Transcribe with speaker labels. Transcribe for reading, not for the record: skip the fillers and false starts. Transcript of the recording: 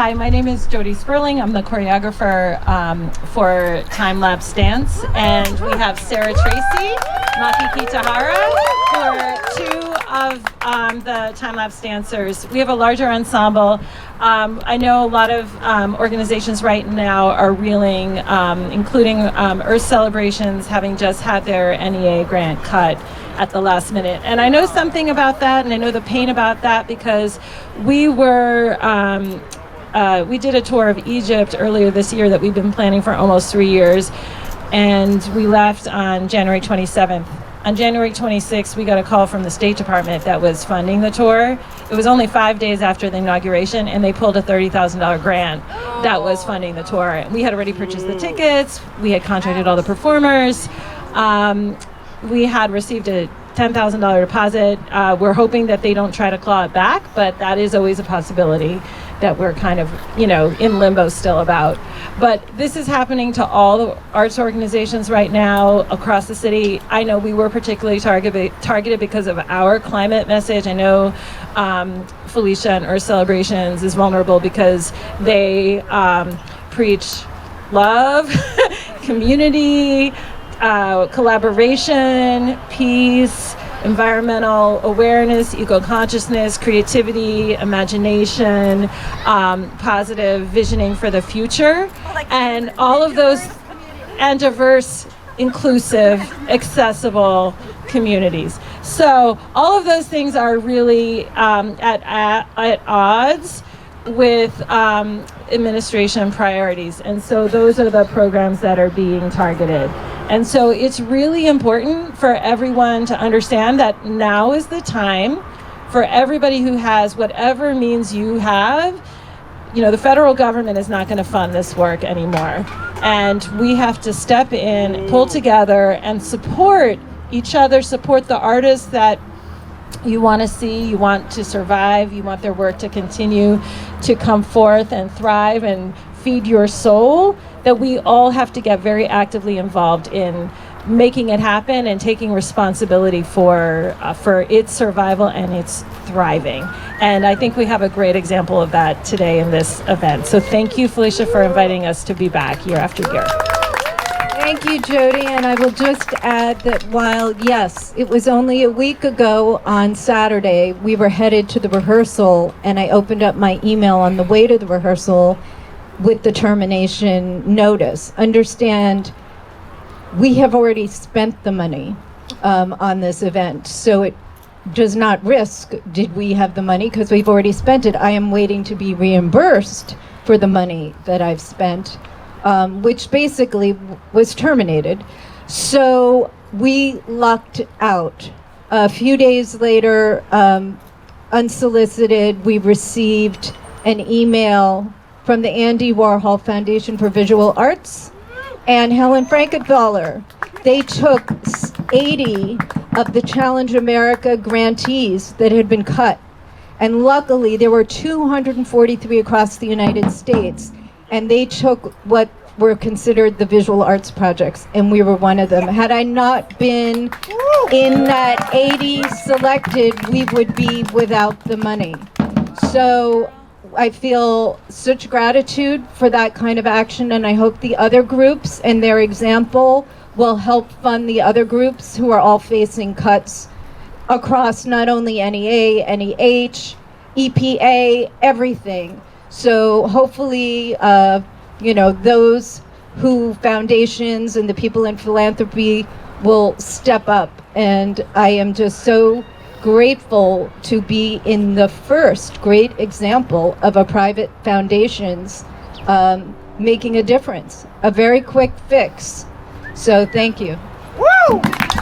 Speaker 1: Hi, my name is Jody Sperling. I'm the choreographer for Time Lapse Dance, and we have Sarah Tracy, Maki Kitahara, who are two of the Time Lapse dancers. We have a larger ensemble. I know a lot of organizations right now are reeling, including Earth Celebrations having just had their NEA grant cut at the last minute. And I know something about that, and I know the pain about that, because we were we did a tour of Egypt earlier this year that we've been planning for almost 3 years, and we left on January 27th. On January 26th, we got a call from the State Department that was funding the tour. It was only 5 days after the inauguration, and they pulled a $30,000 grant that was funding the tour. And we had already purchased the tickets, we had contracted all the performers, we had received a $10,000 deposit. We're hoping that they don't try to claw it back, but that is always a possibility. that we're kind of, in limbo still about. But this is happening to all the arts organizations right now across the city. I know we were particularly targeted because of our climate message. I know Felicia and Earth Celebrations is vulnerable because they preach love, community, collaboration, peace, environmental awareness, eco-consciousness, creativity, imagination, positive visioning for the future, and all of those, and diverse, inclusive, accessible communities. So all of those things are really at odds with administration priorities, and so those are the programs that are being targeted. And so it's really important for everyone to understand that now is the time for everybody who has whatever means you have. The federal government is not going to fund this work anymore, and we have to step in, pull together, and support each other, support the artists that you want to see, you want to survive, you want their work to continue to come forth and thrive and feed your soul, that we all have to get very actively involved in making it happen and taking responsibility for its survival and its thriving. And I think we have a great example of that today in this event. So thank you, Felicia, for inviting us to be back year after year.
Speaker 2: Thank you, Jody, and I will just add that while, yes, it was only a week ago on Saturday, we were headed to the rehearsal, and I opened up my email on the way to the rehearsal with the termination notice. Understand, we have already spent the money on this event, so it does not risk, did we have the money, because we've already spent it. I am waiting to be reimbursed for the money that I've spent, which basically was terminated. So we lucked out. A few days later, unsolicited, we received an email from the Andy Warhol Foundation for Visual Arts and Helen Frankenthaler. They took 80 of the Challenge America grantees that had been cut. And luckily, there were 243 across the United States. And they took what were considered the visual arts projects, and we were one of them. Had I not been in that 80 selected, we would be without the money. So I feel such gratitude for that kind of action, and I hope the other groups and their example will help fund the other groups who are all facing cuts across not only NEA, NEH, EPA, everything. So hopefully, those foundations and the people in philanthropy will step up. And I am just so grateful to be in the first great example of a private foundation's making a difference, a very quick fix. So thank you.
Speaker 3: Woo!